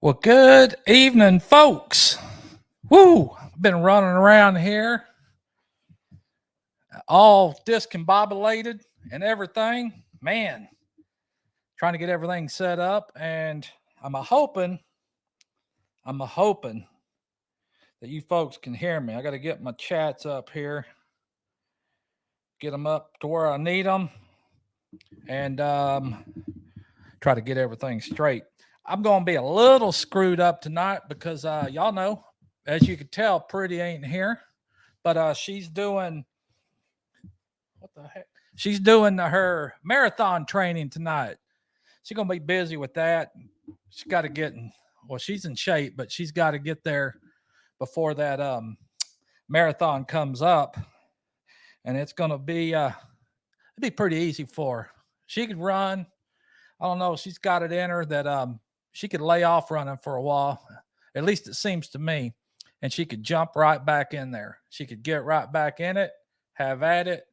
Well, good evening, folks. Woo! Been running around here, all discombobulated and everything. Man, trying to get everything set up, and I'm a hoping that you folks can hear me. I got to get my chats up here, get them up to where I need them, and try to get everything straight. I'm going to be a little screwed up tonight because y'all know, as you can tell, Pretty ain't here, but she's doing what the heck? She's doing her marathon training tonight. She's gonna be busy with that. She's got to get in. Well, she's in shape, but she's got to get there before that marathon comes up, and it's gonna be it'd be pretty easy for her. She could run. I don't know. She's got it in her that she could lay off running for a while. At least it seems to me. And she could jump right back in there. She could get right back in it, have at it,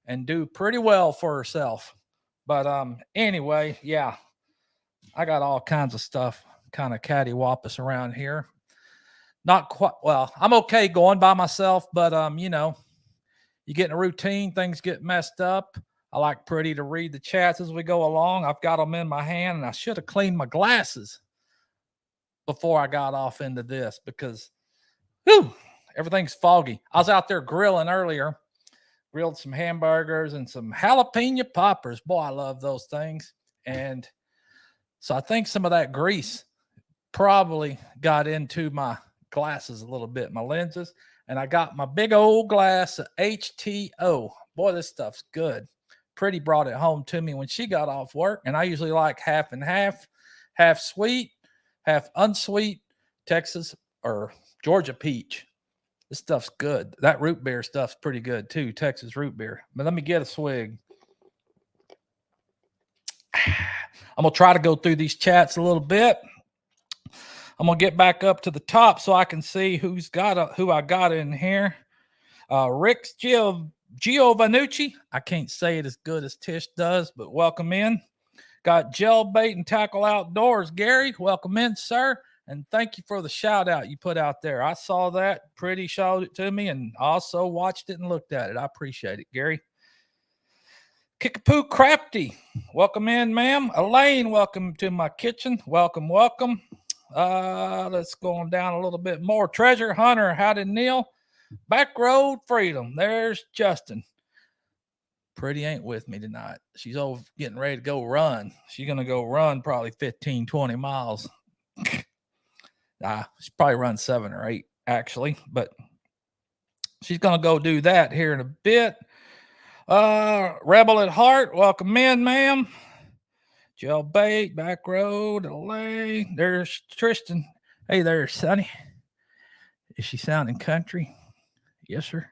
and do pretty well for herself. But anyway, yeah, I got all kinds of stuff kind of cattywampus around here. Not quite well. I'm okay going by myself, but you get in a routine, things get messed up. I like Pretty to read the chats as we go along. I've got them in my hand, and I should have cleaned my glasses before I got off into this because, whew, everything's foggy. I was out there grilling earlier, grilled some hamburgers and some jalapeno poppers. Boy, I love those things. And so I think some of that grease probably got into my glasses a little bit, my lenses. And I got my big old glass of HTO. Boy, this stuff's good. Pretty brought it home to me when she got off work. And I usually like half and half, half sweet, half unsweet, Texas or Georgia peach. This stuff's good. That root beer stuff's pretty good too, Texas root beer. But let me get a swig. I'm going to try to go through these chats a little bit. I'm going to get back up to the top so I can see who I got in here. Rick's Giovanucci. I can't say it as good as Tish does, but welcome in. Got Gel Bait and Tackle Outdoors. Gary, welcome in, sir. And thank you for the shout out you put out there. I saw that. Pretty showed it to me and also watched it and looked at it. I appreciate it, Gary. Kickapoo Crafty. Welcome in, ma'am. Elaine, welcome to my kitchen. Welcome, welcome. Let's go on down a little bit more. Treasure Hunter, howdy, Neil. Back Road Freedom. There's Justin. Pretty ain't with me tonight. She's over getting ready to go run. She's going to go run probably 15, 20 miles. She's probably run 7 or 8, actually. But she's going to go do that here in a bit. Rebel at Heart, welcome in, ma'am. Gel Bait, Back Road, LA. There's Tristan. Hey there, Sonny. Is she sounding country? Yes, sir.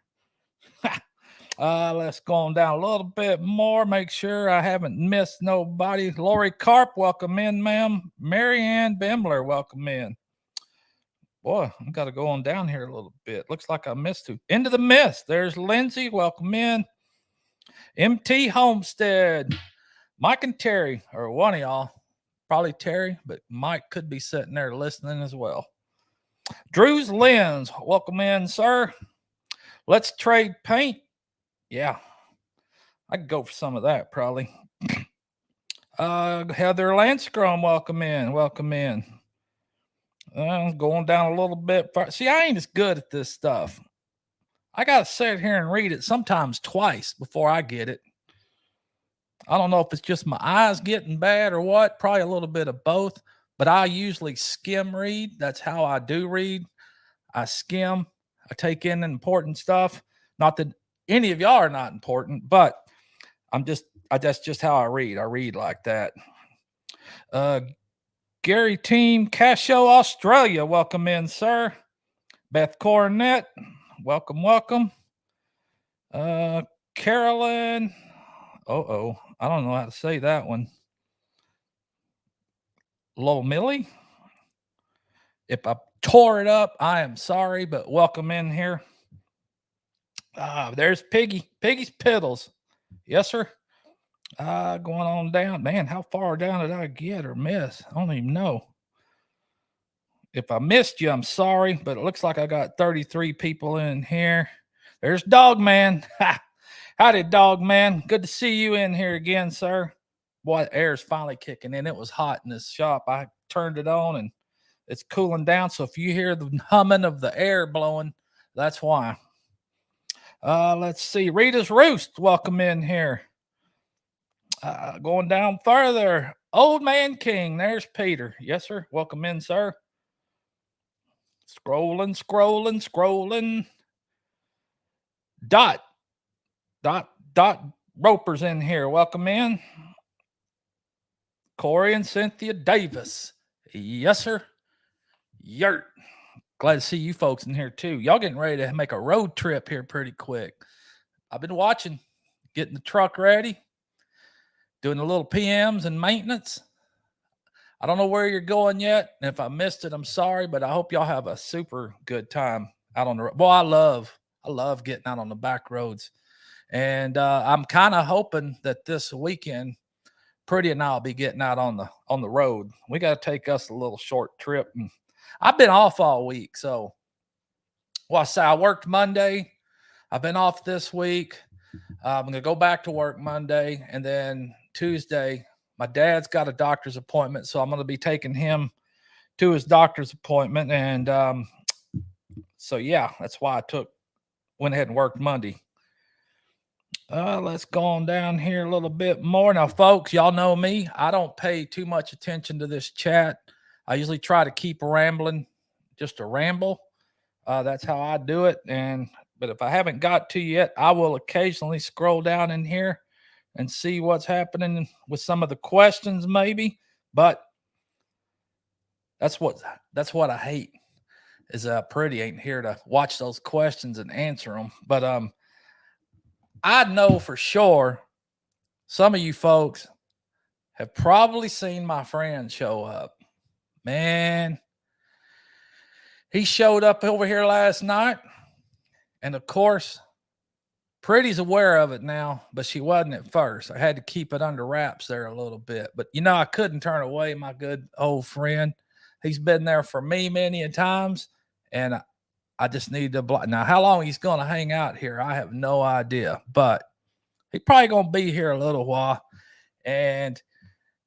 Let's go on down a little bit more. Make sure I haven't missed nobody. Lori Carp, welcome in, ma'am. Marianne Bimler, welcome in. Boy, I've got to go on down here a little bit. Looks like I missed two. Into the Mist. There's Lindsay, welcome in. MT Homestead. Mike and Terry, or one of y'all. Probably Terry, but Mike could be sitting there listening as well. Drew's Lens, welcome in, sir. Let's Trade Paint. Yeah, I could go for some of that probably. Heather Lanscrum, welcome in, welcome in. Going down a little bit. See, I ain't as good at this stuff. I got to sit here and read it sometimes twice before I get it. I don't know if it's just my eyes getting bad or what, probably a little bit of both, but I usually skim read. That's how I do read. I skim, I take in important stuff. Not that any of y'all are not important, but that's just how I read. I read like that. Gary Team Casho Australia, welcome in, sir. Beth Coronet, welcome, welcome. Carolyn, I don't know how to say that one. Low Millie. If I tore it up, I am sorry, but welcome in here. There's Piggy. Piggy's Piddles. Yes, sir. Going on down. Man, how far down did I get or miss? I don't even know. If I missed you, I'm sorry, but it looks like I got 33 people in here. There's Dog Man. Howdy, Dog Man. Good to see you in here again, sir. Boy, air's finally kicking in. It was hot in this shop. I turned it on and it's cooling down. So if you hear the humming of the air blowing, that's why. Let's see. Rita's Roost, welcome in here. Going down further. Old Man King. There's Peter. Yes, sir. Welcome in, sir. Scrolling. Dot Roper's in here. Welcome in. Corey and Cynthia Davis. Yes, sir. Yurt. Glad to see you folks in here too. Y'all getting ready to make a road trip here pretty quick. I've been watching, getting the truck ready, doing a little PMs and maintenance. I don't know where you're going yet. And if I missed it, I'm sorry, but I hope y'all have a super good time out on the road. Boy, I love getting out on the back roads. And I'm kind of hoping that this weekend, Pretty and I'll be getting out on the road. We got to take us a little short trip. And I've been off all week. So, well, I worked Monday. I've been off this week. I'm going to go back to work Monday. And then Tuesday, my dad's got a doctor's appointment. So I'm going to be taking him to his doctor's appointment. And so, yeah, that's why I went ahead and worked Monday. Let's go on down here a little bit more. Now, folks, y'all know me. I don't pay too much attention to this chat. I usually try to keep rambling, just a ramble. That's how I do it. But if I haven't got to you yet, I will occasionally scroll down in here and see what's happening with some of the questions, maybe. But that's what I hate is Pretty ain't here to watch those questions and answer them. But I know for sure some of you folks have probably seen my friend show up. Man, he showed up over here last night. And of course, Pretty's aware of it now, but she wasn't at first. I had to keep it under wraps there a little bit. But, I couldn't turn away my good old friend. He's been there for me many a times. And I just need to block. Now, how long he's going to hang out here, I have no idea. But he's probably going to be here a little while. And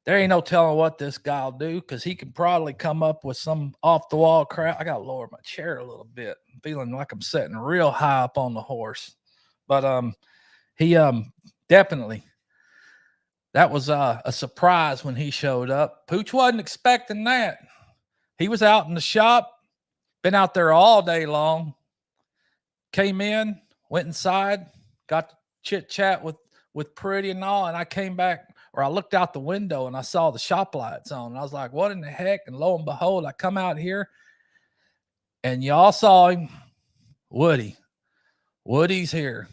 there ain't no telling what this guy will do because he can probably come up with some off-the-wall crap. I got to lower my chair a little bit. I'm feeling like I'm sitting real high up on the horse. But he definitely, that was a surprise when he showed up. Pooch wasn't expecting that. He was out in the shop. Been out there all day long. Came in, went inside, got to chit chat with Pretty and all, and I came back, or I looked out the window and I saw the shop lights on. And I was like, what in the heck? And lo and behold, I come out here and y'all saw him, Woody. Woody's here.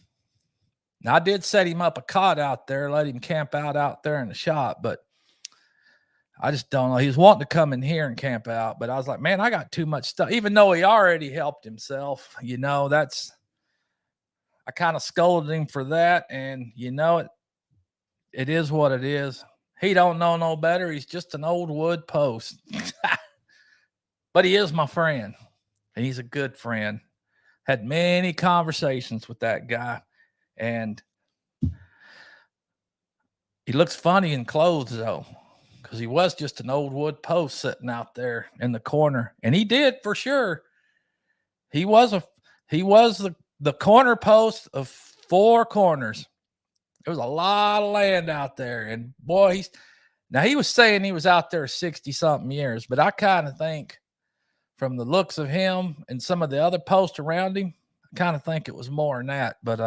Now, I did set him up a cot out there, let him camp out there in the shop, but I just don't know. He was wanting to come in here and camp out, but I was like, man, I got too much stuff. Even though he already helped himself, I kind of scolded him for that. And it is what it is. He don't know no better. He's just an old wood post, but he is my friend and he's a good friend. Had many conversations with that guy and he looks funny in clothes though. Because he was just an old wood post sitting out there in the corner. And he did for sure. He was the corner post of 4 corners. There was a lot of land out there. And boy, he was saying he was out there 60-something years. But I kind of think from the looks of him and some of the other posts around him, I kind of think it was more than that. But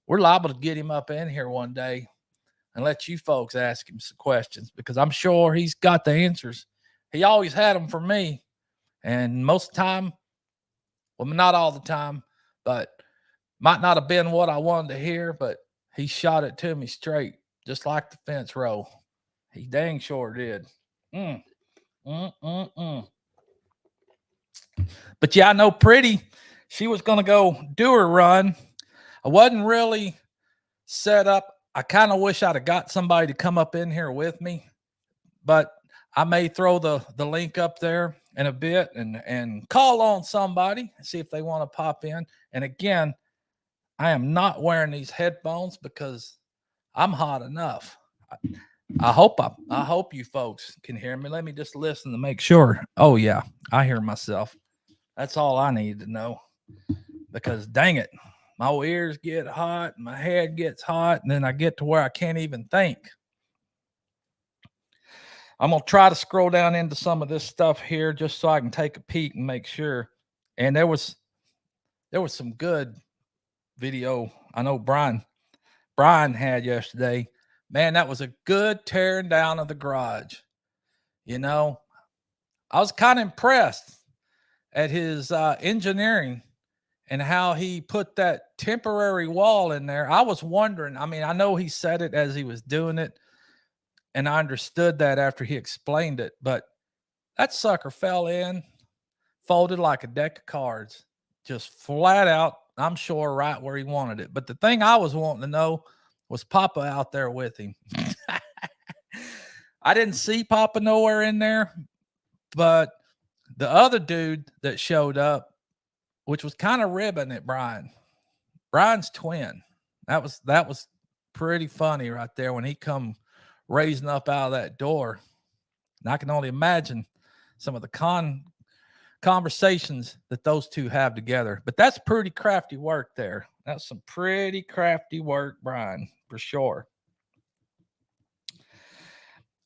we're liable to get him up in here one day and let you folks ask him some questions because I'm sure he's got the answers. He always had them for me. And most of the time, well, not all the time, but might not have been what I wanted to hear, but he shot it to me straight, just like the fence row. He dang sure did. But yeah, I know Pretty, she was going to go do her run. I wasn't really set up. I kind of wish I'd have got somebody to come up in here with me, but I may throw the link up there in a bit and call on somebody, see if they want to pop in. And again, I am not wearing these headphones because I'm hot enough. I hope you folks can hear me. Let me just listen to make sure. Oh yeah, I hear myself. That's all I need to know. Because dang it, my ears get hot, my head gets hot, and then I get to where I can't even think. I'm gonna try to scroll down into some of this stuff here just so I can take a peek and make sure. And there was some good video. I know Brian had yesterday. Man, that was a good tearing down of the garage. You know, I was kind of impressed at his engineering and how he put that temporary wall in there. I was wondering, I mean, I know he said it as he was doing it, and I understood that after he explained it, but that sucker fell in, folded like a deck of cards, just flat out, I'm sure, right where he wanted it. But the thing I was wanting to know was Papa out there with him. I didn't see Papa nowhere in there, but the other dude that showed up, which was kind of ribbing at Brian's twin. That was pretty funny right there when he come raising up out of that door. And I can only imagine some of the conversations that those two have together. But that's pretty crafty work there. That's some pretty crafty work, Brian, for sure.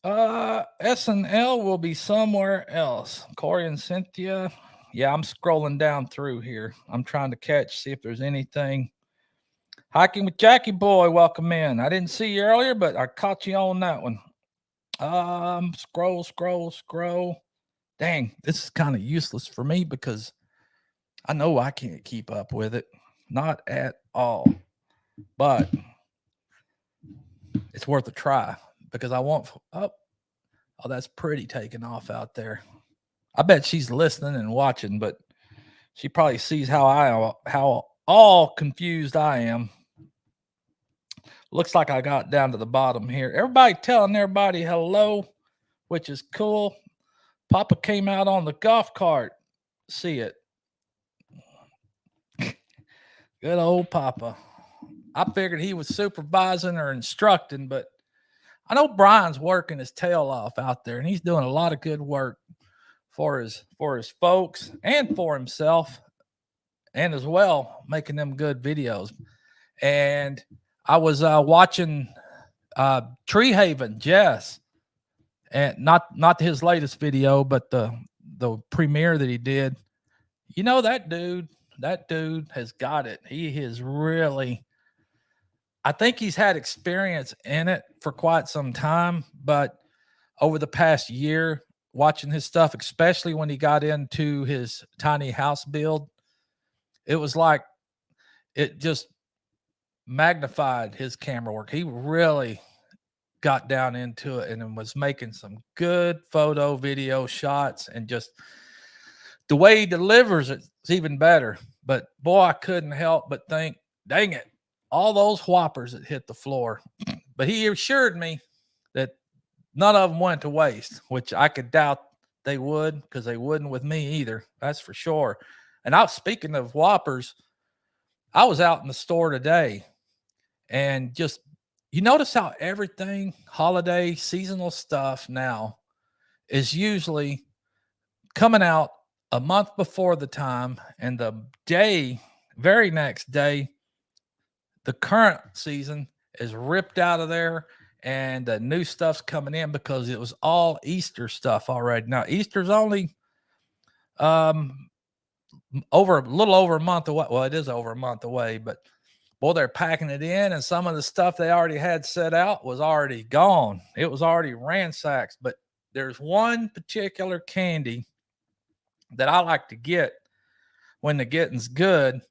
SNL will be somewhere else. Corey and Cynthia. Yeah, I'm scrolling down through here. I'm trying to see if there's anything. Hiking with Jackie Boy, welcome in. I didn't see you earlier, but I caught you on that one. Scroll. Dang, this is kind of useless for me because I know I can't keep up with it. Not at all. But it's worth a try because I want oh, that's pretty taken off out there. I bet she's listening and watching, but she probably sees how all confused I am. Looks like I got down to the bottom here. Everybody telling everybody hello, which is cool. Papa came out on the golf cart. See it. Good old Papa. I figured he was supervising or instructing, but I know Brian's working his tail off out there, and he's doing a lot of good work for his folks and for himself, and as well making them good videos. And I was watching Tree Haven Jess, and not his latest video, but the premiere that he did. You know, that dude has got it. He is really, I think he's had experience in it for quite some time, but over the past year, watching his stuff, especially when he got into his tiny house build, it was like it just magnified his camera work. He really got down into it and was making some good photo, video shots, and just the way he delivers it's even better. But boy, I couldn't help but think, dang it, all those whoppers that hit the floor. But he assured me that none of them went to waste, which I could doubt they would, because they wouldn't with me either. That's for sure. And speaking of whoppers, I was out in the store today, and just, you notice how everything holiday seasonal stuff now is usually coming out a month before the time, and the very next day, the current season is ripped out of there and the new stuff's coming in because it was all Easter stuff already. Now, Easter's only a little over a month away. Well, it is over a month away, but boy, they're packing it in, and some of the stuff they already had set out was already gone. It was already ransacked. But there's one particular candy that I like to get when the getting's good,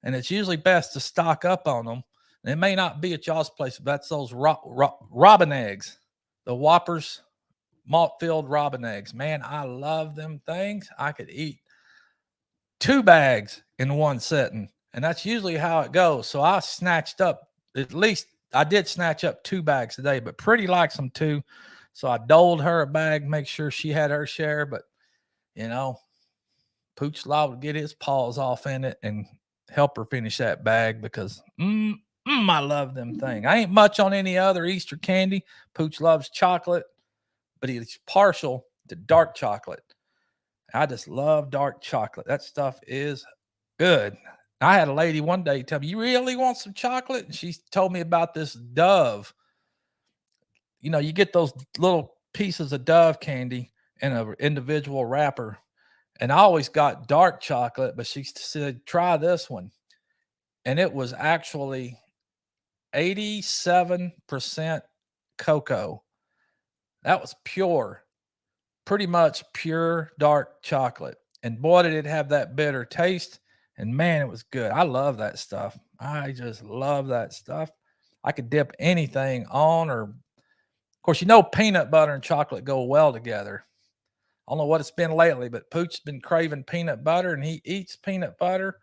and it's usually best to stock up on them. And it may not be at y'all's place, but that's those robin eggs, the Whoppers malt-filled robin eggs. Man, I love them things. I could eat 2 bags in one sitting, and that's usually how it goes. So I snatched up, at least I did snatch up 2 bags today, but Pretty likes them too. So I doled her a bag, make sure she had her share. But you know, Pooch Law would get his paws off in it and help her finish that bag because I love them thing. I ain't much on any other Easter candy. Pooch loves chocolate, but he's partial to dark chocolate. I just love dark chocolate. That stuff is good. I had a lady one day tell me, "You really want some chocolate?" And she told me about this Dove. You know, you get those little pieces of Dove candy in an individual wrapper. And I always got dark chocolate, but she said, try this one. And it was actually 87% cocoa. That was pure, pretty much pure dark chocolate. And boy, did it have that bitter taste. And man, it was good. I love that stuff. I just love that stuff. I could dip anything on, or, of course, peanut butter and chocolate go well together. I don't know what it's been lately, but Pooch's been craving peanut butter, and he eats peanut butter,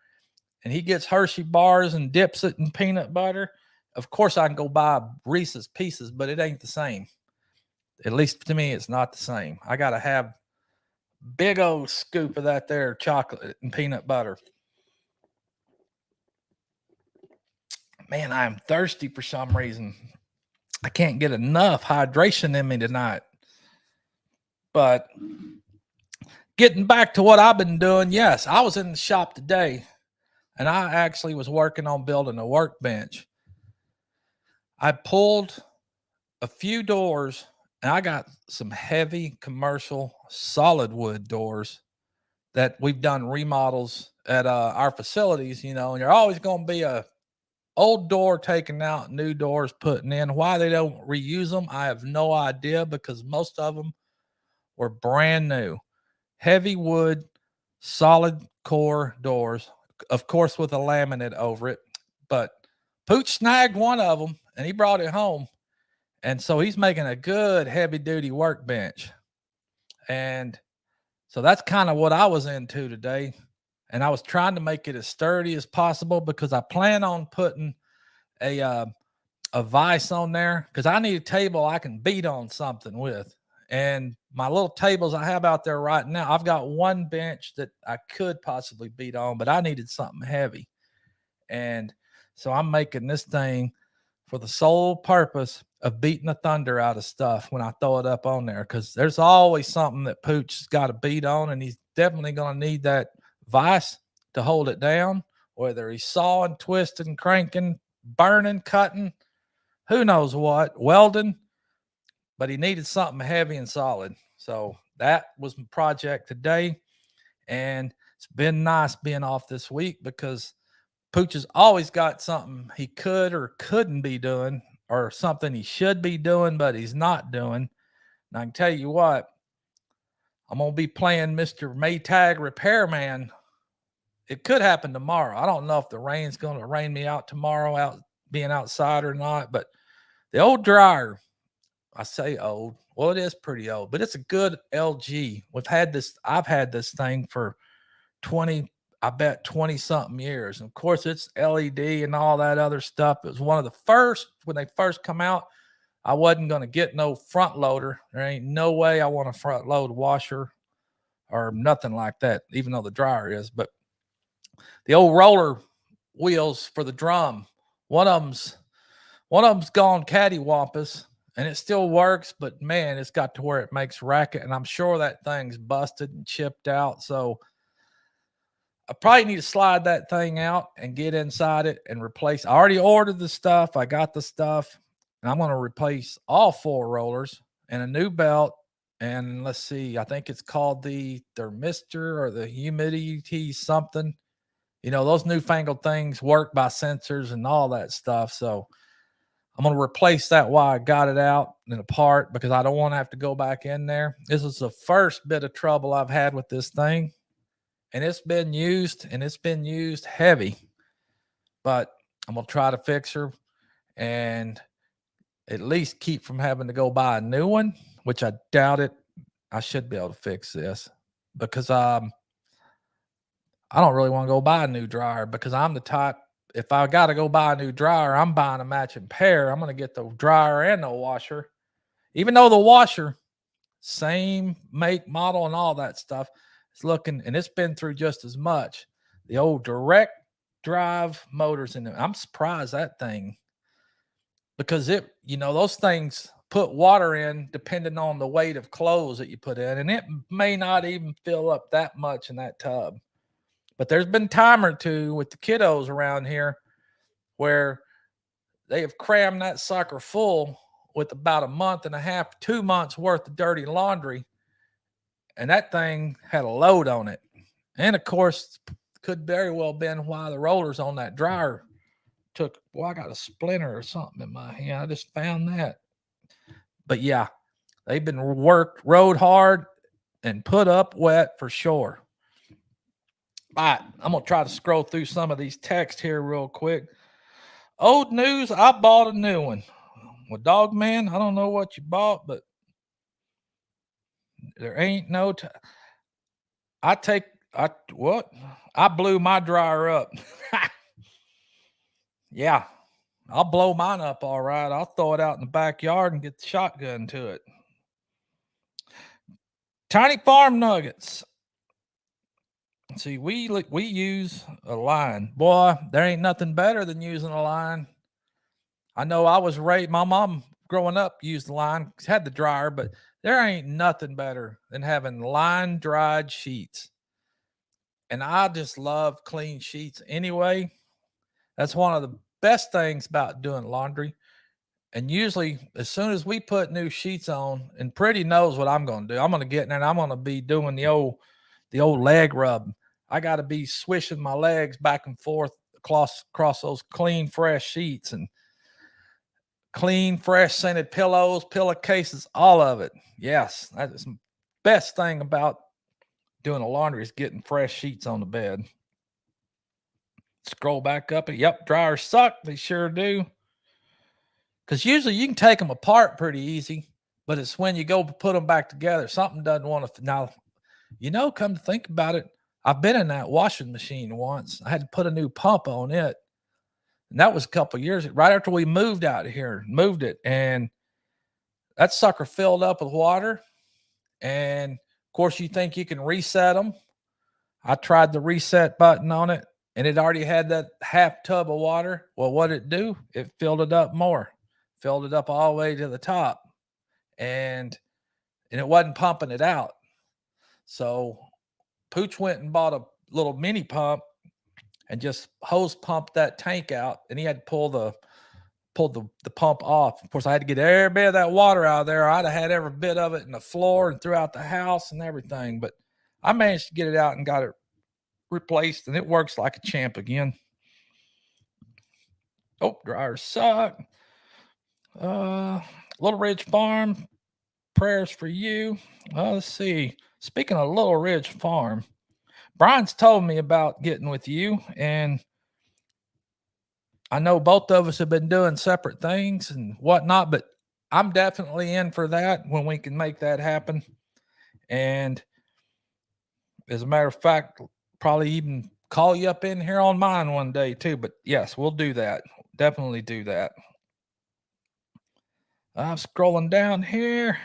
and he gets Hershey bars and dips it in peanut butter. Of course, I can go buy Reese's Pieces, but it ain't the same. At least to me, it's not the same. I got to have big old scoop of that there chocolate and peanut butter. Man, I am thirsty for some reason. I can't get enough hydration in me tonight. But getting back to what I've been doing, yes, I was in the shop today, and I actually was working on building a workbench. I pulled a few doors, and I got some heavy commercial solid wood doors that we've done remodels at our facilities, and you're always going to be a old door taken out, new doors putting in. Why they don't reuse them, I have no idea, because most of them were brand new. Heavy wood, solid core doors, of course, with a laminate over it. But Pooch snagged one of them, and he brought it home. And so he's making a good heavy duty workbench. And so that's kind of what I was into today. And I was trying to make it as sturdy as possible, because I plan on putting a vise on there, because I need a table I can beat on something with. And my little tables I have out there right now, I've got one bench that I could possibly beat on, but I needed something heavy. And so I'm making this thing for the sole purpose of beating the thunder out of stuff when I throw it up on there, because there's always something that Pooch's got to beat on, and he's definitely going to need that vise to hold it down, whether he's sawing, twisting, cranking, burning, cutting, who knows what, welding, but he needed something heavy and solid. So that was my project today. And it's been nice being off this week, because Pooch has always got something he could or couldn't be doing, or something he should be doing, but he's not doing. And I can tell you what, I'm going to be playing Mr. Maytag Repairman. It could happen tomorrow. I don't know if the rain's going to rain me out tomorrow, out being outside or not, but the old dryer, I say old, well, it is pretty old, but it's a good LG. I've had this thing for 20 something years. And of course, it's LED and all that other stuff. It was one of the first, when they first come out. I wasn't going to get no front loader. There ain't no way I want a front load washer or nothing like that, even though the dryer is. But the old roller wheels for the drum, one of them's gone cattywampus, and it still works, but man, it's got to where it makes racket, and I'm sure that thing's busted and chipped out. So I probably need to slide that thing out and get inside it and replace. I already ordered the stuff. I got the stuff, and I'm going to replace all 4 rollers and a new belt. And let's see, I think it's called the thermistor or the humidity something. Those newfangled things work by sensors and all that stuff. So I'm going to replace that while I got it out and apart, because I don't want to have to go back in there. This is the first bit of trouble I've had with this thing. And it's been used, and it's been used heavy, but I'm going to try to fix her and at least keep from having to go buy a new one, which I doubt it. I should be able to fix this, because I don't really want to go buy a new dryer, because I'm the type, if I got to go buy a new dryer, I'm buying a matching pair. I'm going to get the dryer and the washer, even though the washer, same make, model, and all that stuff. It's looking, and it's been through just as much. The old direct drive motors in it. I'm surprised that thing, because those things put water in depending on the weight of clothes that you put in, and it may not even fill up that much in that tub. But there's been time or two with the kiddos around here where they have crammed that sucker full with about a month and a half, 2 months worth of dirty laundry, and that thing had a load on it. And of course, could very well been why the rollers on that dryer took. Well, I got a splinter or something in my hand. I just found that. But yeah, they've been rode hard, and put up wet for sure. All right, I'm gonna try to scroll through some of these texts here real quick. Old news: I bought a new one. Well, dog man, I don't know what you bought, but there ain't no. I blew my dryer up. Yeah, I'll blow mine up all right. I'll throw it out in the backyard and get the shotgun to it. Tiny Farm Nuggets. See, we use a line. Boy, there ain't nothing better than using a line. I know I was raised, my mom growing up used the line, had the dryer, but there ain't nothing better than having line dried sheets. And I just love clean sheets anyway. That's one of the best things about doing laundry. And usually, as soon as we put new sheets on, and Pretty knows what I'm going to do, I'm going to get in there and I'm going to be doing the old leg rub. I got to be swishing my legs back and forth across those clean, fresh sheets, and clean, fresh scented pillows, pillowcases, all of it. Yes, that is the best thing about doing the laundry, is getting fresh sheets on the bed. Scroll back up. Yep, dryers suck. They sure do. Because usually you can take them apart pretty easy, but it's when you go put them back together, something doesn't want to. Now, come to think about it, I've been in that washing machine once. I had to put a new pump on it. And that was a couple years, right after we moved out of here, moved it. And that sucker filled up with water. And of course, you think you can reset them. I tried the reset button on it, and it already had that half tub of water. Well, what did it do? It filled it up more, filled it up all the way to the top. And it wasn't pumping it out. So Pooch went and bought a little mini pump and just hose pumped that tank out, and he had to pull the pump off. Of course, I had to get every bit of that water out of there. I'd have had every bit of it in the floor and throughout the house and everything. But I managed to get it out and got it replaced, and it works like a champ again. Oh, dryers suck. Little Ridge Farm, prayers for you. Let's see. Speaking of Little Ridge Farm, Brian's told me about getting with you, and I know both of us have been doing separate things and whatnot, but I'm definitely in for that when we can make that happen. And as a matter of fact, probably even call you up in here on mine one day too. But yes, we'll do that. Definitely do that. I'm scrolling down here.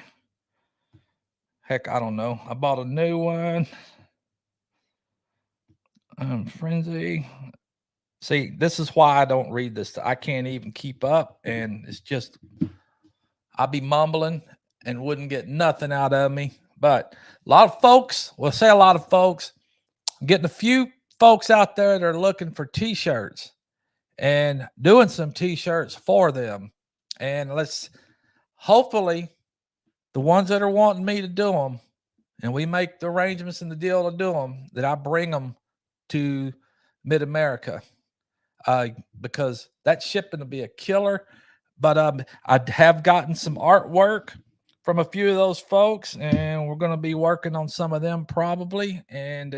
Heck, I don't know. I bought a new one. Frenzy. See, this is why I don't read this. I can't even keep up. And it's just, I'll be mumbling and wouldn't get nothing out of me. But a lot of folks, I'm getting a few folks out there that are looking for t-shirts and doing some t-shirts for them. And hopefully the ones that are wanting me to do them, and we make the arrangements and the deal to do them, that I bring them to Mid-America, because that shipping will be a killer. But I have gotten some artwork from a few of those folks, and we're going to be working on some of them probably. And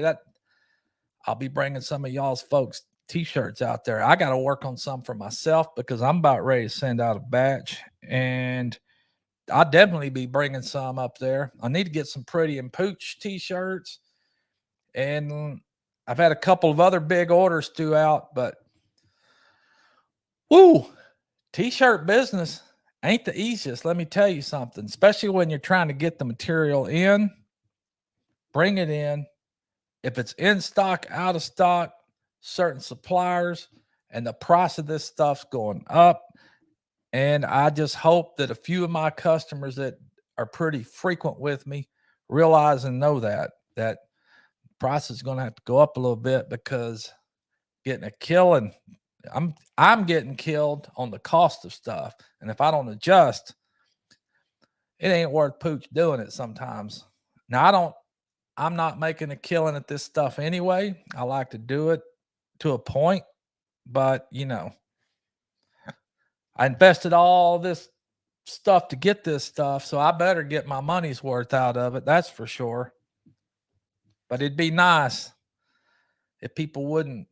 I'll be bringing some of y'all's folks t-shirts out there. I got to work on some for myself because I'm about ready to send out a batch, and I'll definitely be bringing some up there. I need to get some Pretty and Pooch t-shirts, and I've had a couple of other big orders throughout, but woo, t-shirt business ain't the easiest. Let me tell you something, especially when you're trying to get the material in, bring it in, if it's in stock, out of stock, certain suppliers, and the price of this stuff's going up. And I just hope that a few of my customers that are pretty frequent with me realize and know that price is going to have to go up a little bit, because getting a killing, I'm getting killed on the cost of stuff. And if I don't adjust, it ain't worth Pooch doing it sometimes. Now I'm not making a killing at this stuff anyway. I like to do it to a point, but I invested all this stuff to get this stuff, so I better get my money's worth out of it. That's for sure. But it'd be nice if people wouldn't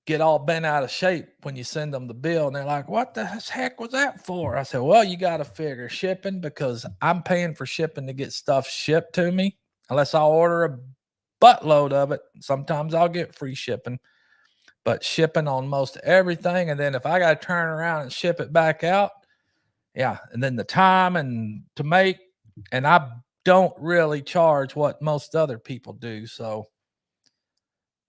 get all bent out of shape when you send them the bill and they're like, what the heck was that for? I said, well, you got to figure shipping, because I'm paying for shipping to get stuff shipped to me. Unless I order a buttload of it, sometimes I'll get free shipping, but shipping on most everything. And then if I got to turn around and ship it back out, yeah. And then the time and to make, and I don't really charge what most other people do. So,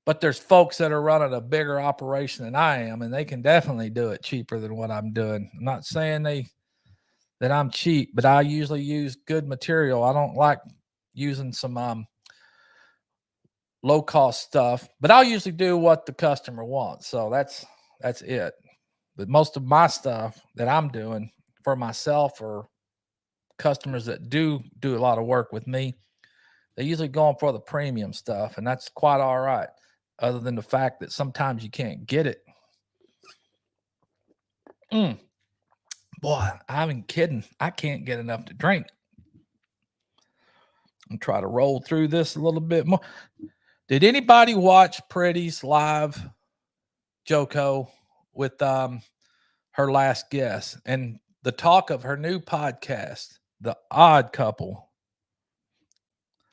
but there's folks that are running a bigger operation than I am, and they can definitely do it cheaper than what I'm doing. I'm not saying that I'm cheap, but I usually use good material. I don't like using some low cost stuff, but I'll usually do what the customer wants. So that's it. But most of my stuff that I'm doing for myself or customers that do a lot of work with me, they're usually going for the premium stuff, and that's quite all right. Other than the fact that sometimes you can't get it. Boy, I'm even kidding. I can't get enough to drink. I'm try to roll through this a little bit more. Did anybody watch Pretty's live Joko with her last guest and the talk of her new podcast, The Odd Couple?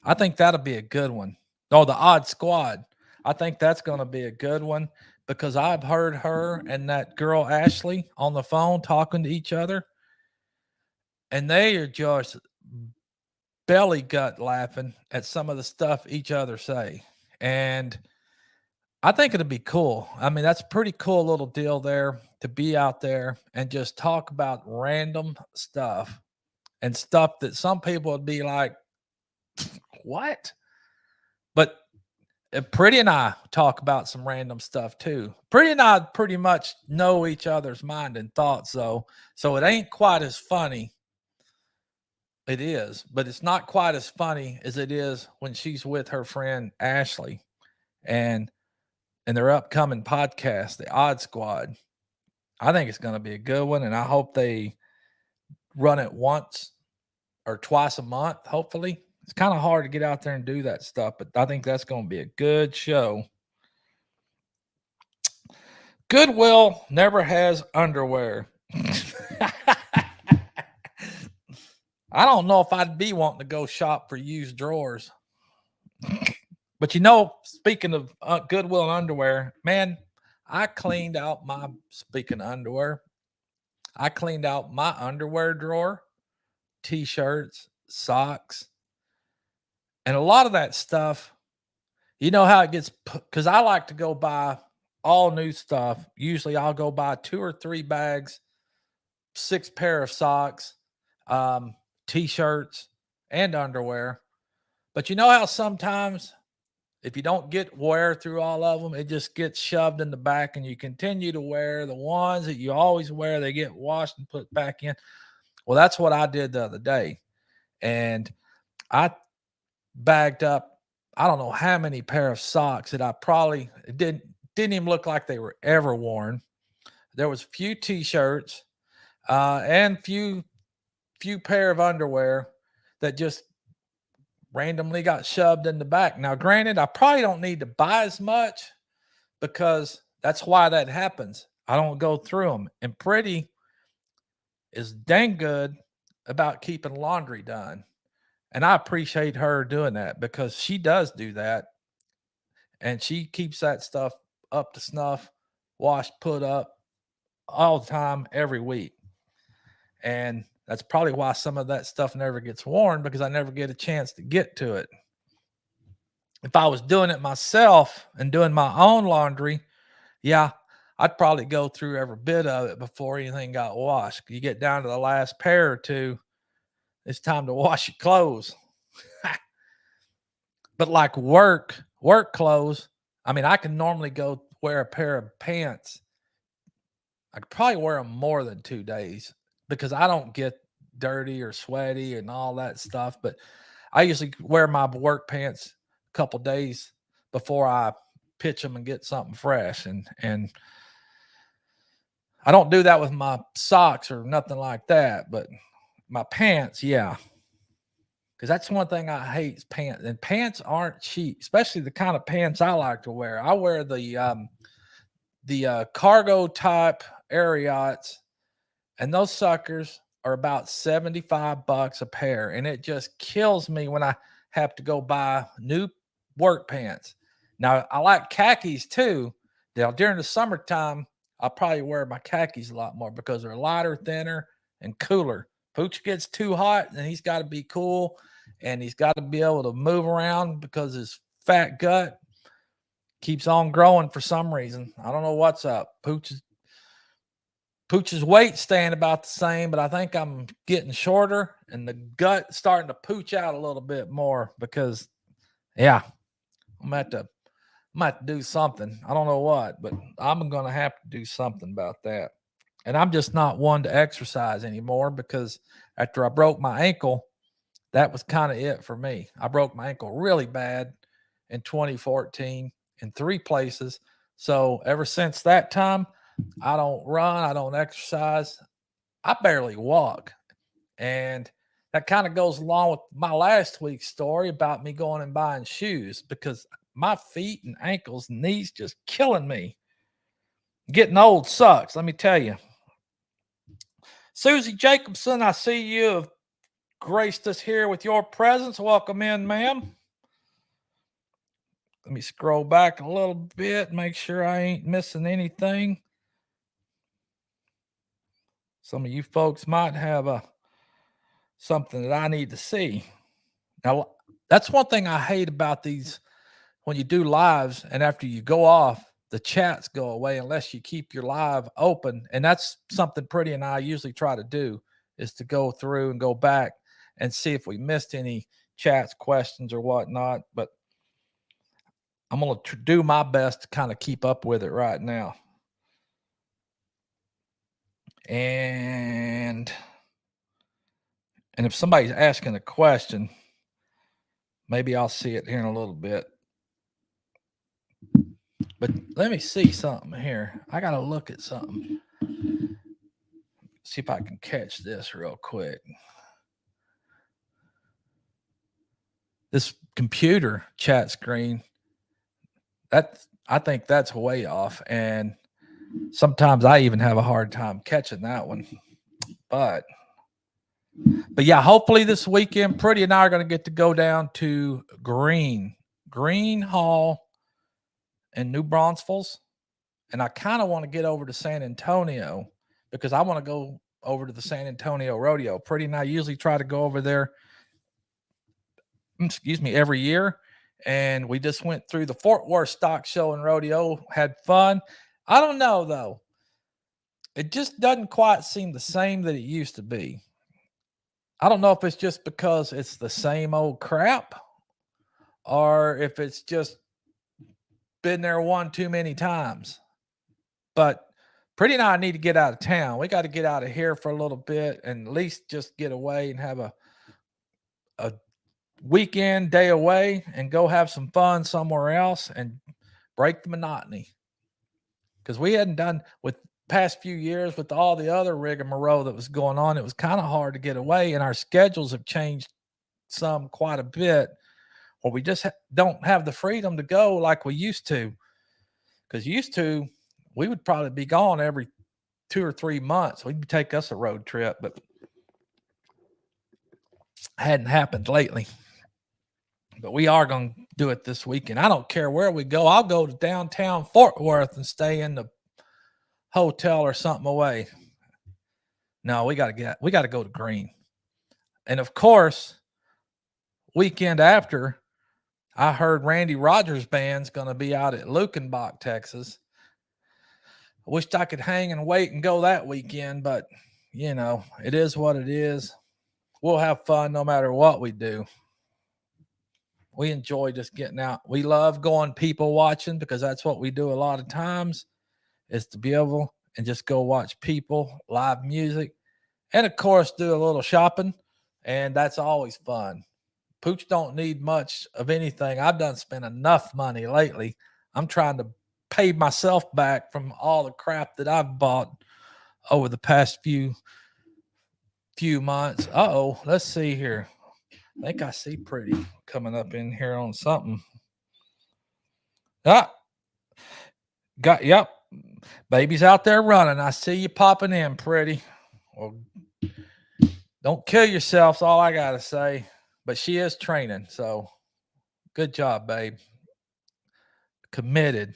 I think that'll be a good one. Oh, The Odd Squad. I think that's going to be a good one, because I've heard her and that girl Ashley on the phone talking to each other, and they are just belly gut laughing at some of the stuff each other say. And I think it'd be cool. I mean, that's a pretty cool little deal there, to be out there and just talk about random stuff and stuff that some people would be like, what? But Pretty and I talk about some random stuff too. Pretty and I pretty much know each other's mind and thoughts, though. So it ain't quite as funny. It is, but it's not quite as funny as it is when she's with her friend Ashley and their upcoming podcast, The Odd Squad. I think it's going to be a good one, and I hope they run it once or twice a month, hopefully. It's kind of hard to get out there and do that stuff, but I think that's going to be a good show. Goodwill never has underwear. I don't know if I'd be wanting to go shop for used drawers. But speaking of Goodwill and underwear, man, speaking of underwear, I cleaned out my underwear drawer, t-shirts, socks, and a lot of that stuff. You know how it gets, because I like to go buy all new stuff. Usually I'll go buy 2 or 3 bags, 6 pair of socks, t-shirts, and underwear. But you know how sometimes if you don't get wear through all of them, it just gets shoved in the back, and you continue to wear the ones that you always wear. They get washed and put back in. Well, that's what I did the other day. And I bagged up, I don't know how many pair of socks that I probably didn't even look like they were ever worn. There was a few t-shirts and few pair of underwear that just randomly got shoved in the back. Now, granted, I probably don't need to buy as much, because that's why that happens. I don't go through them. And Pretty is dang good about keeping laundry done. And I appreciate her doing that, because she does do that. And she keeps that stuff up to snuff, washed, put up all the time, every week. And that's probably why some of that stuff never gets worn, because I never get a chance to get to it. If I was doing it myself and doing my own laundry, yeah, I'd probably go through every bit of it before anything got washed. You get down to the last pair or two, it's time to wash your clothes. But like work clothes, I mean, I can normally go wear a pair of pants. I could probably wear them more than 2 days because I don't get dirty or sweaty and all that stuff. But I usually wear my work pants a couple days before I pitch them and get something fresh. And I don't do that with my socks or nothing like that. But my pants, yeah, because that's one thing I hate is pants. And pants aren't cheap, especially the kind of pants I like to wear. I wear the cargo type Ariats, and those suckers are about $75 a pair. And it just kills me when I have to go buy new work pants. Now, I like khakis too. Now, during the summertime, I'll probably wear my khakis a lot more because they're lighter, thinner, and cooler. Pooch gets too hot and he's got to be cool and he's got to be able to move around because his fat gut keeps on growing for some reason. I don't know what's up. Pooch's weight staying about the same, but I think I'm getting shorter and the gut starting to pooch out a little bit more because, yeah, I'm gonna have to do something. I don't know what, but I'm gonna have to do something about that. And I'm just not one to exercise anymore because after I broke my ankle, that was kind of it for me. I broke my ankle really bad in 2014 in 3 places. So ever since that time, I don't run, I don't exercise, I barely walk. And that kind of goes along with my last week's story about me going and buying shoes because my feet and ankles and knees just killing me. Getting old sucks, let me tell you. Susie Jacobson, I see you have graced us here with your presence. Welcome in, ma'am. Let me scroll back a little bit, make sure I ain't missing anything. Some of you folks might have something that I need to see. Now, that's one thing I hate about these when you do lives and after you go off, the chats go away unless you keep your live open. And that's something Pretty and I usually try to do is to go through and go back and see if we missed any chats, questions, or whatnot. But I'm going to do my best to kind of keep up with it right now. And if somebody's asking a question, maybe I'll see it here in a little bit. But let me see something here. I got to look at something. See if I can catch this real quick. This computer chat screen, I think that's way off. And sometimes I even have a hard time catching that one. But yeah, hopefully this weekend, Pretty and I are going to get to go down to Green Hall in New Braunfels. And I kind of want to get over to San Antonio because I want to go over to the San Antonio Rodeo. Pretty and I usually try to go over there, every year. And we just went through the Fort Worth Stock Show and Rodeo, had fun. I don't know, though. It just doesn't quite seem the same that it used to be. I don't know if it's just because it's the same old crap or if it's just been there one too many times. But Pretty and I need to get out of town. We got to get out of here for a little bit and at least just get away and have a weekend day away and go have some fun somewhere else and break the monotony. Because we hadn't done with past few years with all the other rigmarole that was going on. It was kind of hard to get away, and our schedules have changed some quite a bit, or we just don't have the freedom to go like we used to. Because used to, we would probably be gone every 2 or 3 months. We'd take us a road trip, but hadn't happened lately. But we are going to do it this weekend. I don't care where we go. I'll go to downtown Fort Worth and stay in the hotel or something away. No, we got to go to Green. And of course, weekend after, I heard Randy Rogers' band's going to be out at Lukenbach, Texas. I wished I could hang and wait and go that weekend, but it is what it is. We'll have fun no matter what we do. We enjoy just getting out. We love going people watching because that's what we do a lot of times, is to be able and just go watch people, live music, and of course do a little shopping, and that's always fun. Pooch don't need much of anything. I've done spent enough money lately. I'm trying to pay myself back from all the crap that I've bought over the past few months. Let's see here. I think I see Pretty coming up in here on something. Yep. Baby's out there running. I see you popping in, Pretty. Well, don't kill yourself, is all I got to say. But she is training, so good job, babe. Committed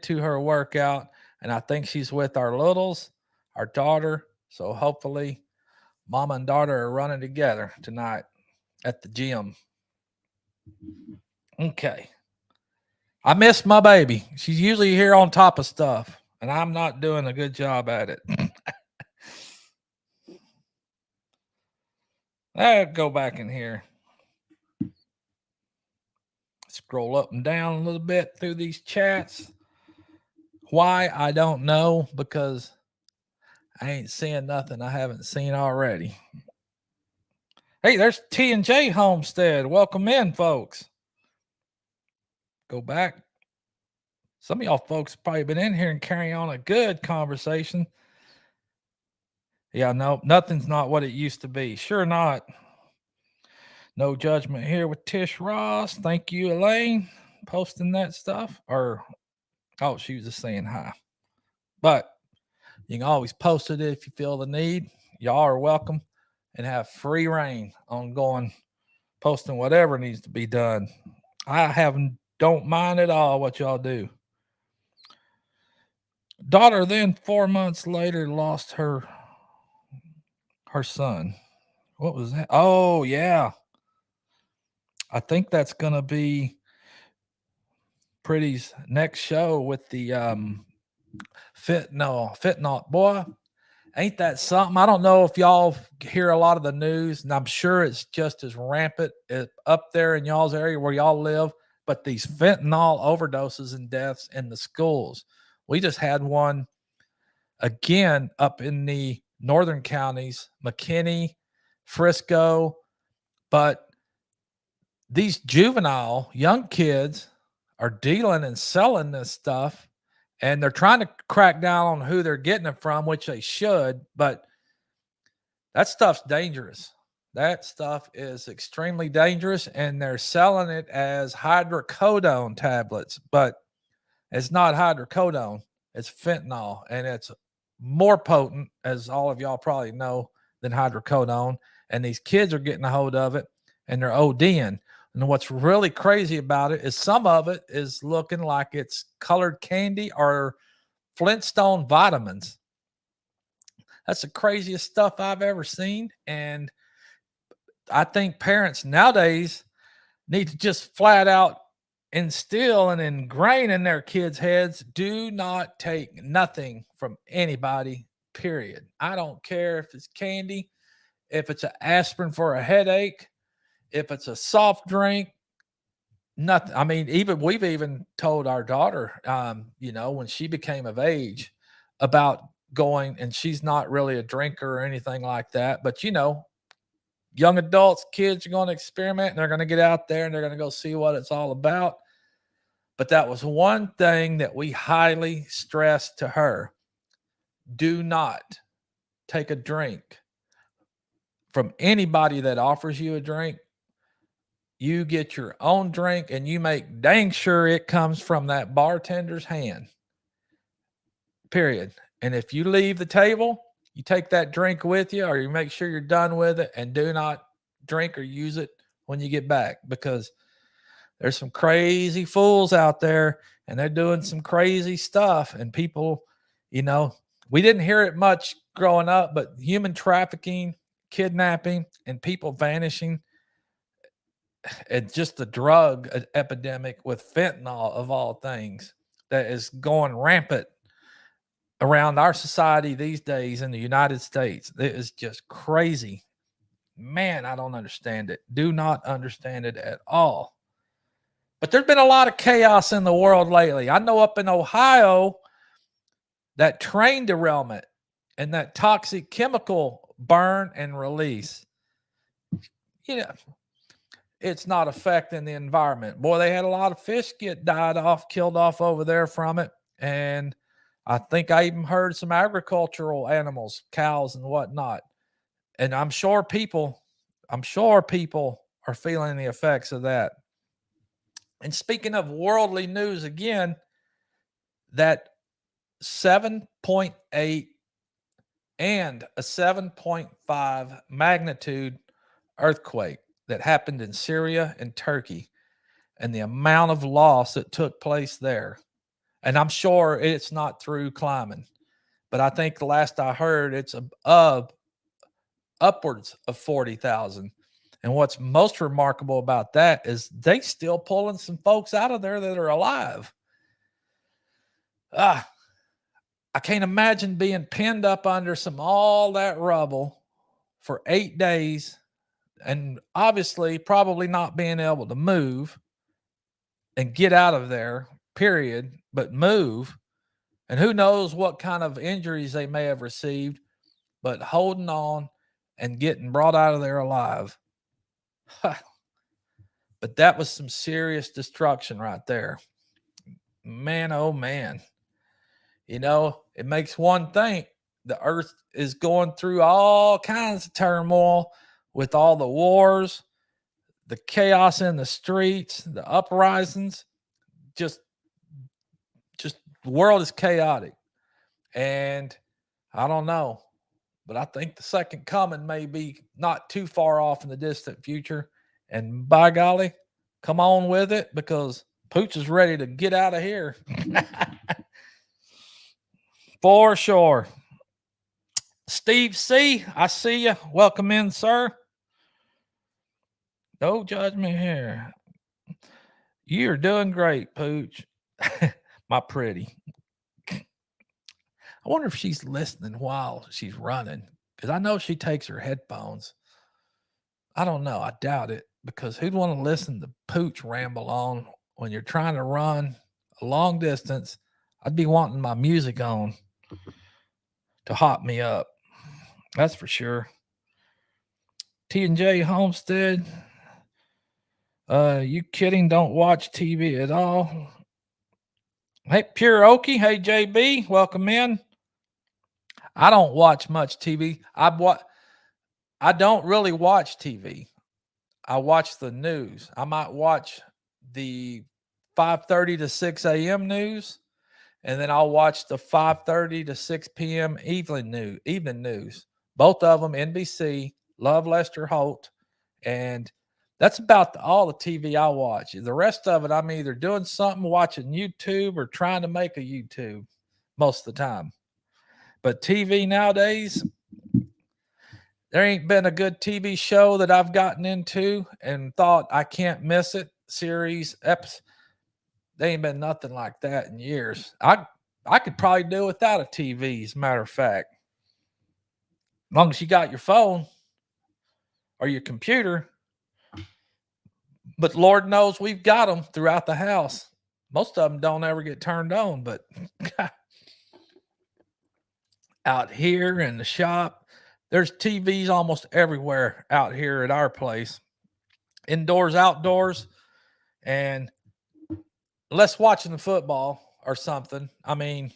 to her workout. And I think she's with our littles, our daughter. So hopefully mama and daughter are running together tonight at the gym. Okay. I miss my baby. She's usually here on top of stuff, and I'm not doing a good job at it. I'll go back in here. Scroll up and down a little bit through these chats. Why? I don't know, because I ain't seeing nothing I haven't seen already. Hey, there's T&J Homestead. Welcome in, folks. Go back. Some of y'all folks probably been in here and carrying on a good conversation. Yeah, no, nothing's not what it used to be. Sure not. No judgment here with Tish Ross. Thank you, Elaine, posting that stuff. She was just saying hi. But you can always post it if you feel the need. Y'all are welcome and have free reign on posting whatever needs to be done. Don't mind at all what y'all do. Daughter then 4 months later lost her son. What was that? Oh, yeah. I think that's going to be Pretty's next show with the fentanyl. Boy, ain't that something? I don't know if y'all hear a lot of the news, and I'm sure it's just as rampant up there in y'all's area where y'all live, but these fentanyl overdoses and deaths in the schools. We just had one again up in the northern counties, McKinney, Frisco, but these juvenile young kids are dealing and selling this stuff, and they're trying to crack down on who they're getting it from, which they should, but that stuff's dangerous. That stuff is extremely dangerous, and they're selling it as hydrocodone tablets, but it's not hydrocodone. It's fentanyl, and it's more potent, as all of y'all probably know, than hydrocodone. And these kids are getting a hold of it, and they're ODing. And what's really crazy about it is some of it is looking like it's colored candy or Flintstone vitamins. That's the craziest stuff I've ever seen. And I think parents nowadays need to just flat out instill and ingrain in their kids' heads, do not take nothing from anybody, period. I don't care if it's candy, if it's an aspirin for a headache, if it's a soft drink, nothing. I mean, we've even told our daughter, when she became of age, about going, and she's not really a drinker or anything like that, but young adults, kids are going to experiment, and they're going to get out there and they're going to go see what it's all about. But that was one thing that we highly stressed to her. Do not take a drink from anybody that offers you a drink. You get your own drink, and you make dang sure it comes from that bartender's hand. Period. And if you leave the table, you take that drink with you, or you make sure you're done with it, and do not drink or use it when you get back, because there's some crazy fools out there, and they're doing some crazy stuff. And people, we didn't hear it much growing up, but human trafficking, kidnapping, and people vanishing and just the drug epidemic with fentanyl of all things that is going rampant around our society these days in the United States. It is just crazy. Man, I don't understand it. Do not understand it at all. But there's been a lot of chaos in the world lately. I know up in Ohio, that train derailment and that toxic chemical burn and release, you know, it's not affecting the environment. Boy, they had a lot of fish get killed off over there from it. And I think I even heard some agricultural animals, cows and whatnot. And I'm sure people are feeling the effects of that. And speaking of worldly news again, that 7.8 and a 7.5 magnitude earthquake that happened in Syria and Turkey, and the amount of loss that took place there. And I'm sure it's not through climbing, but I think the last I heard, it's upwards of 40,000. And what's most remarkable about that is they still pulling some folks out of there that are alive. I can't imagine being pinned up under all that rubble for 8 days and obviously probably not being able to move and get out of there, period, but move. And who knows what kind of injuries they may have received, but holding on and getting brought out of there alive. But that was some serious destruction right there. Man, oh man. It makes one think the earth is going through all kinds of turmoil with all the wars, the chaos in the streets, the uprisings. Just the world is chaotic. And I don't know, but I think the second coming may be not too far off in the distant future. And by golly, come on with it, because Pooch is ready to get out of here. For sure. Steve C., I see you. Welcome in, sir. No judgment here. You're doing great, Pooch. My pretty. I wonder if she's listening while she's running, because I know she takes her headphones. I don't know. I doubt it, because who'd want to listen to Pooch ramble on when you're trying to run a long distance? I'd be wanting my music on to hop me up. That's for sure. T&J Homestead. You kidding? Don't watch TV at all. Hey, Pure Okie. Hey, JB. Welcome in. I don't watch much TV. I don't really watch TV. I watch the news. I might watch the 5:30 to 6 a.m. news, and then I'll watch the 5:30 to 6 p.m. evening news. Both of them NBC. Love Lester Holt, and that's about all the TV I watch. The rest of it, I'm either doing something, watching YouTube, or trying to make a YouTube most of the time. But TV nowadays, there ain't been a good TV show that I've gotten into and thought I can't miss it. Series, episodes. There ain't been nothing like that in years. I could probably do without a TV, as a matter of fact. As long as you got your phone or your computer. But Lord knows we've got them throughout the house. Most of them don't ever get turned on, but out here in the shop, there's TVs almost everywhere out here at our place. Indoors, outdoors, and unless watching the football or something, I mean,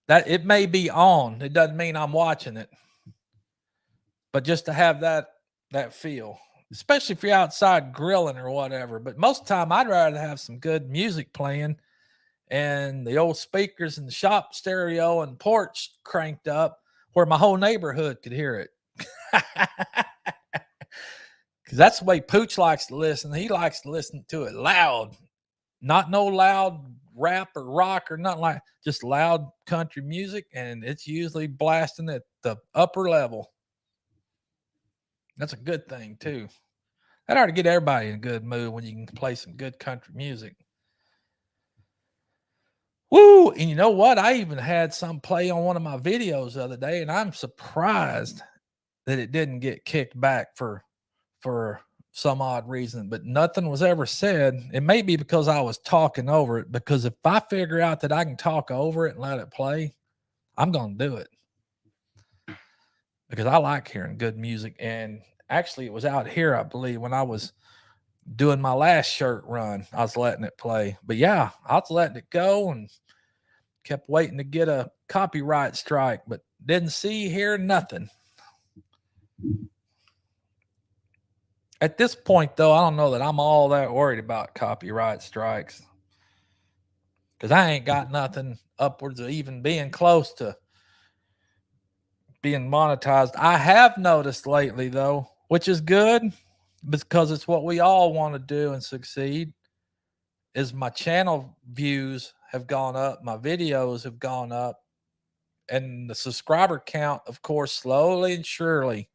that it may be on. It doesn't mean I'm watching it. But just to have that feel, especially if you're outside grilling or whatever. But most of the time, I'd rather have some good music playing and the old speakers in the shop stereo and porch cranked up where my whole neighborhood could hear it. Because that's the way Pooch likes to listen. He likes to listen to it loud, not no loud rap or rock or nothing like, just loud country music. And it's usually blasting at the upper level. That's a good thing too. That ought to get everybody in a good mood when you can play some good country music. Woo! And you know what? I even had some play on one of my videos the other day, and I'm surprised that it didn't get kicked back for some odd reason. But nothing was ever said. It may be because I was talking over it. Because if I figure out that I can talk over it and let it play, I'm gonna do it because I like hearing good music. And actually, it was out here, I believe, when I was doing my last shirt run, I was letting it play. But yeah, I was letting it go and kept waiting to get a copyright strike, but didn't see, hear nothing. At this point, though, I don't know that I'm all that worried about copyright strikes because I ain't got nothing upwards of even being close to being monetized. I have noticed lately, though, which is good because it's what we all want to do and succeed, is my channel views have gone up, my videos have gone up, and the subscriber count, of course, slowly and surely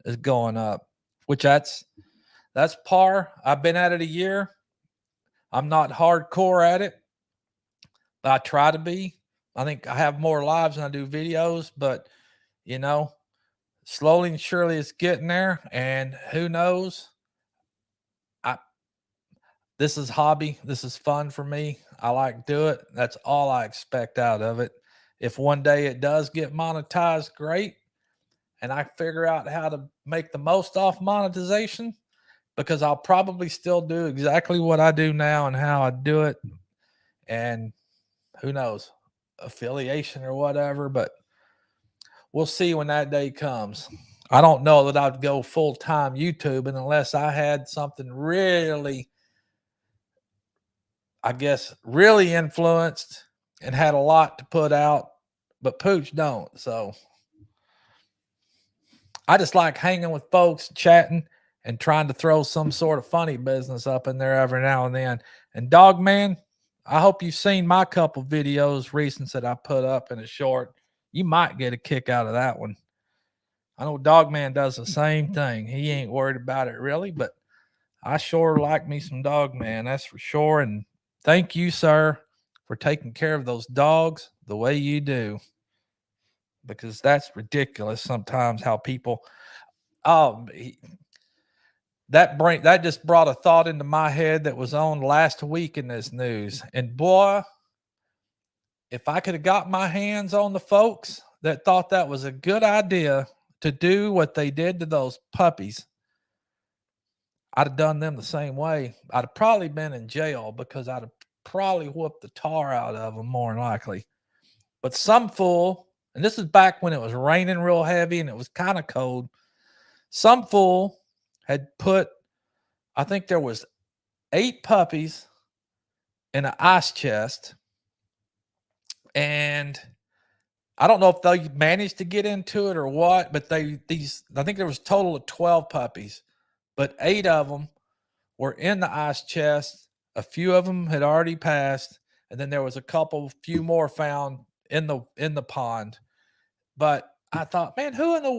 is going up, which that's par. I've been at it a year. I'm not hardcore at it, but I try to be. I think I have more lives than I do videos, but you know, slowly and surely it's getting there. And who knows? I This is hobby. This is fun for me. I like to do it. That's all I expect out of it. If one day it does get monetized, great. And I figure out how to make the most off monetization, because I'll probably still do exactly what I do now and how I do it. And who knows, affiliation or whatever, but we'll see when that day comes. I don't know that I'd go full time YouTube unless I had something really, I guess, really influenced and had a lot to put out, but Pooch don't. So I just like hanging with folks, chatting, and trying to throw some sort of funny business up in there every now and then. And Dog Man, I hope you've seen my couple videos recent that I put up in a short. You might get a kick out of that one. I know Dog Man does the same thing. He ain't worried about it really, but I sure like me some Dog Man, that's for sure. And thank you, sir, for taking care of those dogs the way you do, because that's ridiculous sometimes how people. Oh, that just brought a thought into my head that was on last week in this news. And boy, if I could have got my hands on the folks that thought that was a good idea to do what they did to those puppies, I'd have done them the same way. I'd have probably been in jail because I'd have probably whooped the tar out of them more than likely. But some fool, and this is back when it was raining real heavy and it was kind of cold, some fool had put, I think there was 8 puppies in an ice chest, and I don't know if they managed to get into it or what, but I think there was a total of 12 puppies, but 8 of them were in the ice chest. A few of them had already passed, and then there was a few more found in the pond. But I thought, man, who in the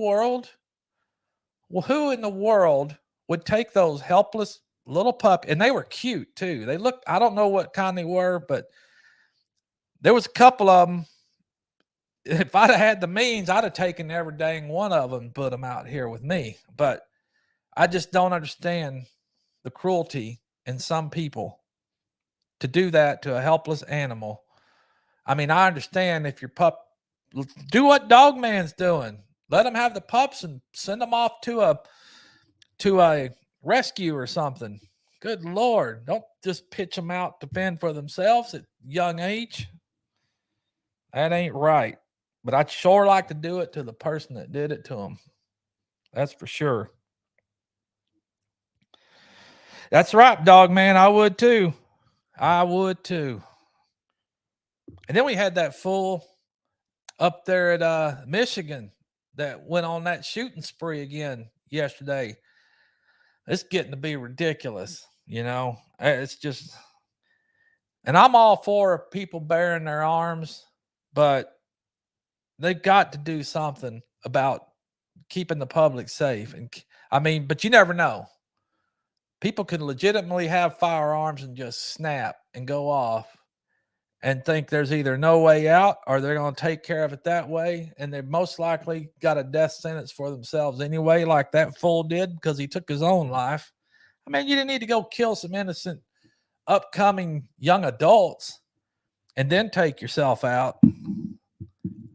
world would take those helpless little pup? And they were cute too. They looked, I don't know what kind they were, but there was a couple of them. If I'd have had the means, I'd have taken every dang one of them and put them out here with me. But I just don't understand the cruelty in some people to do that to a helpless animal. I mean, I understand if your pup, do what Dog Man's doing. Let them have the pups and send them off to a rescue or something. Good Lord, don't just pitch them out to fend for themselves at young age. That ain't right. But I'd sure like to do it to the person that did it to them. That's for sure. That's right, Dog Man. I would too. I would too. And then we had that fool up there at Michigan that went on that shooting spree again yesterday. It's getting to be ridiculous, you know. It's just, and I'm all for people bearing their arms, but they've got to do something about keeping the public safe. And I mean, but you never know. People could legitimately have firearms and just snap and go off and think there's either no way out or they're going to take care of it that way. And they've most likely got a death sentence for themselves anyway, like that fool did because he took his own life. I mean, you didn't need to go kill some innocent upcoming young adults and then take yourself out.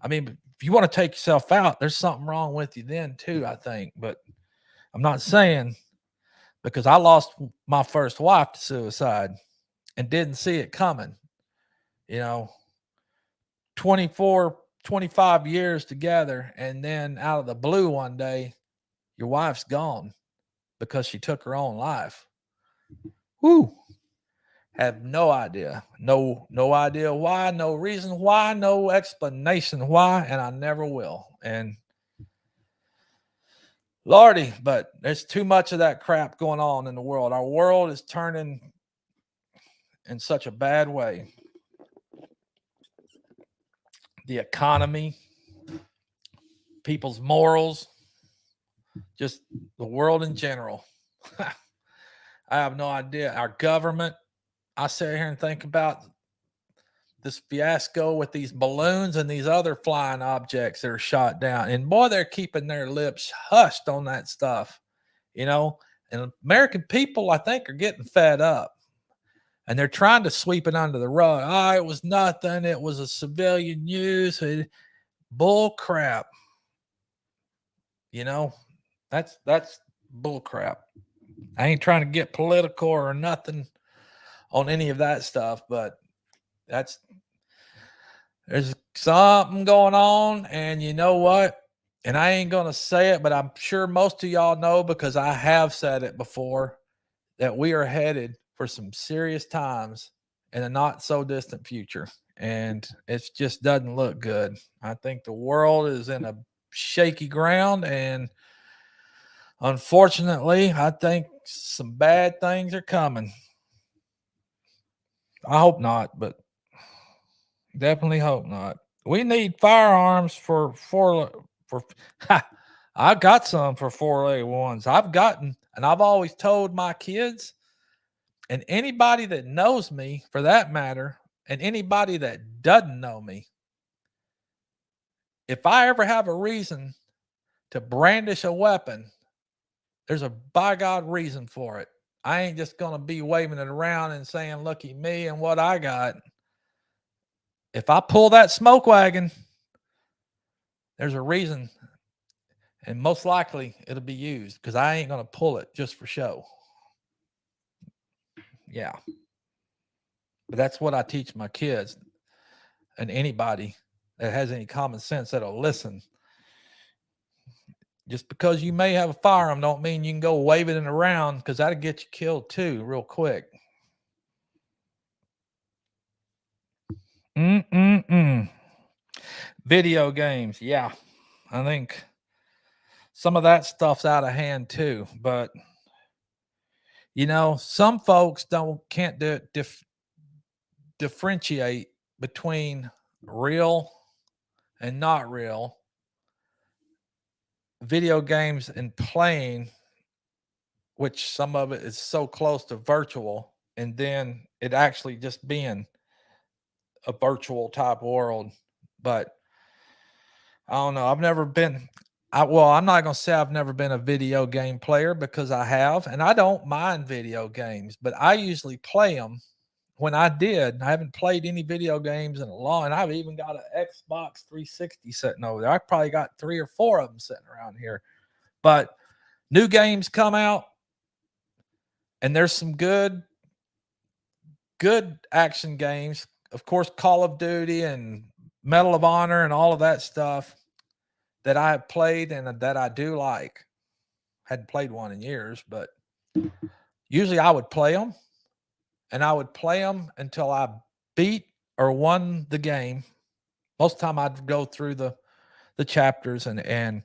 I mean, if you want to take yourself out, there's something wrong with you then too, I think. But I'm not saying, because I lost my first wife to suicide and didn't see it coming. 24, 25 years together, and then out of the blue one day, your wife's gone because she took her own life. Whoo. Have no idea. No idea why, no reason why, no explanation why, and I never will. And Lordy, but there's too much of that crap going on in the world. Our world is turning in such a bad way. The economy, people's morals, just the world in general. I have no idea. Our government, I sit here and think about this fiasco with these balloons and these other flying objects that are shot down. And boy, they're keeping their lips hushed on that stuff, And American people, I think, are getting fed up. And they're trying to sweep it under the rug. Oh, it was nothing. It was a civilian use. Bull crap. That's bull crap. I ain't trying to get political or nothing on any of that stuff, but there's something going on. And you know what? And I ain't going to say it, but I'm sure most of y'all know because I have said it before, that we are headed for some serious times in a not so distant future. And it just doesn't look good. I think the world is in a shaky ground, and unfortunately, I think some bad things are coming. I hope not, but definitely hope not. We need firearms for I've got some for 4-legged ones. I've gotten, and I've always told my kids and anybody that knows me for that matter, and anybody that doesn't know me, if I ever have a reason to brandish a weapon, there's a by God reason for it. I ain't just going to be waving it around and saying, look at me and what I got. If I pull that smoke wagon, there's a reason. And most likely it'll be used because I ain't going to pull it just for show. Yeah. But that's what I teach my kids and anybody that has any common sense that'll listen. Just because you may have a firearm don't mean you can go waving it around, because that'll get you killed too real quick. Video games. Yeah. I think some of that stuff's out of hand too, but some folks can't differentiate between real and not real video games and playing, which some of it is so close to virtual, and then it actually just being a virtual type world. But I don't know. I'm not going to say I've never been a video game player, because I have, and I don't mind video games, but I usually play them when I did. I haven't played any video games in a long, and I've even got an Xbox 360 sitting over there. I probably got 3 or 4 of them sitting around here. But new games come out, and there's some good action games. Of course, Call of Duty and Medal of Honor and all of that stuff that I have played and that I do like. Hadn't played one in years, but usually I would play them, and I would play them until I beat or won the game. Most of the time I'd go through the chapters and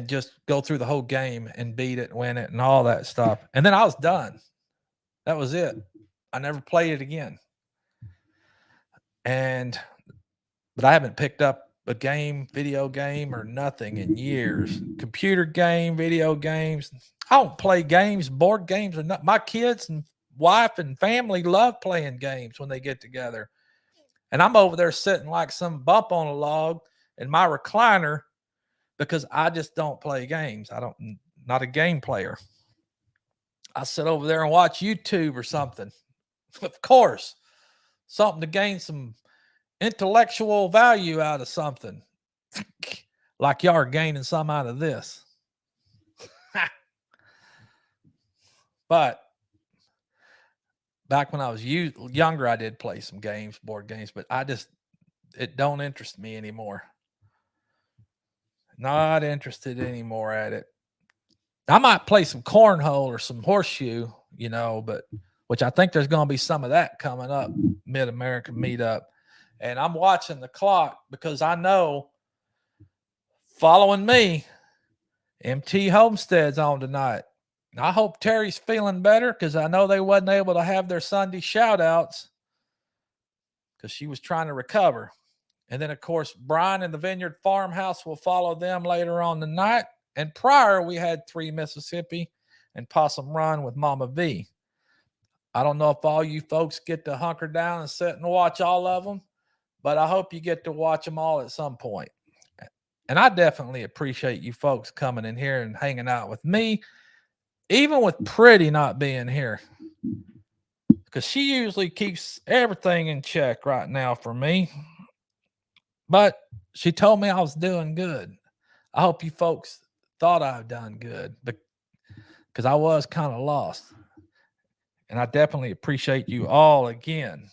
just go through the whole game and beat it, win it, and all that stuff. And then I was done. That was it. I never played it again. But I haven't picked up a video game or nothing in years. Computer game, video games, I don't play games, board games, or not. My kids and wife and family love playing games when they get together. And I'm over there sitting like some bump on a log in my recliner because I just don't play games. Not a game player. I sit over there and watch YouTube or something. Of course, something to gain some intellectual value out of something. Like y'all are gaining some out of this. But back when I was younger, I did play some games, board games, but it don't interest me anymore. Not interested anymore at it. I might play some cornhole or some horseshoe, but which I think there's going to be some of that coming up, Mid America Meetup. And I'm watching the clock because I know following me, MT Homestead's on tonight. I hope Terry's feeling better because I know they wasn't able to have their Sunday shout outs because she was trying to recover. And then, of course, Brian and the Vineyard Farmhouse will follow them later on tonight. And prior, we had 3 Mississippi and Possum Run with Mama V. I don't know if all you folks get to hunker down and sit and watch all of them, but I hope you get to watch them all at some point. And I definitely appreciate you folks coming in here and hanging out with me, even with Pretty not being here, because she usually keeps everything in check right now for me. But she told me I was doing good. I hope you folks thought I've done good because I was kind of lost. And I definitely appreciate you all again.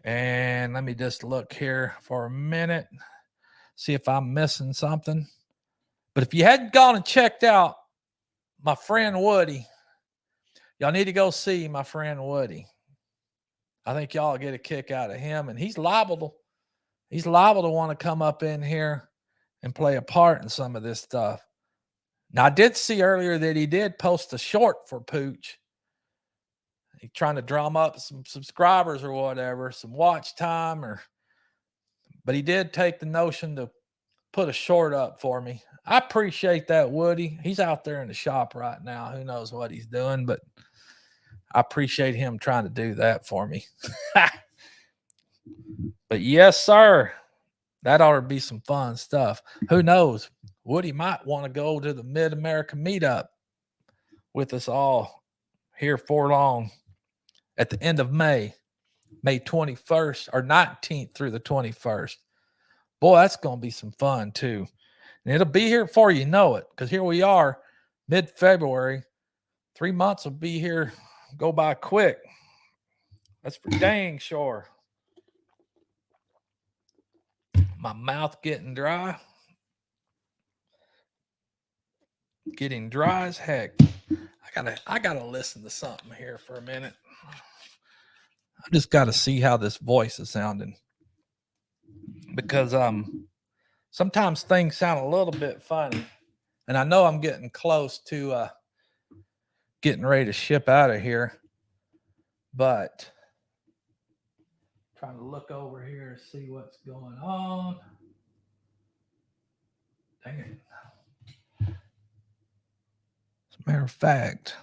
And let me just look here for a minute, see if I'm missing something. But if you hadn't gone and checked out my friend Woody, y'all need to go see my friend Woody. I think y'all get a kick out of him, and he's liable to want to come up in here and play a part in some of this stuff. Now, I did see earlier that he did post a short for Pooch. He's trying to drum up some subscribers or whatever, some watch time, but he did take the notion to put a short up for me. I appreciate that, Woody. He's out there in the shop right now. Who knows what he's doing, but I appreciate him trying to do that for me. But yes, sir. That ought to be some fun stuff. Who knows? Woody might want to go to the Mid America Meetup with us all here for long at the end of May 21st or 19th through the 21st. Boy, that's going to be some fun too. And it'll be here before you know it, because here we are, mid-February. 3 months will be here, go by quick. That's for dang sure. My mouth getting dry. Getting dry as heck. I gotta listen to something here for a minute. I just gotta see how this voice is sounding. Because sometimes things sound a little bit funny. And I know I'm getting close to getting ready to ship out of here. But trying to look over here and see what's going on. Dang it. As a matter of fact,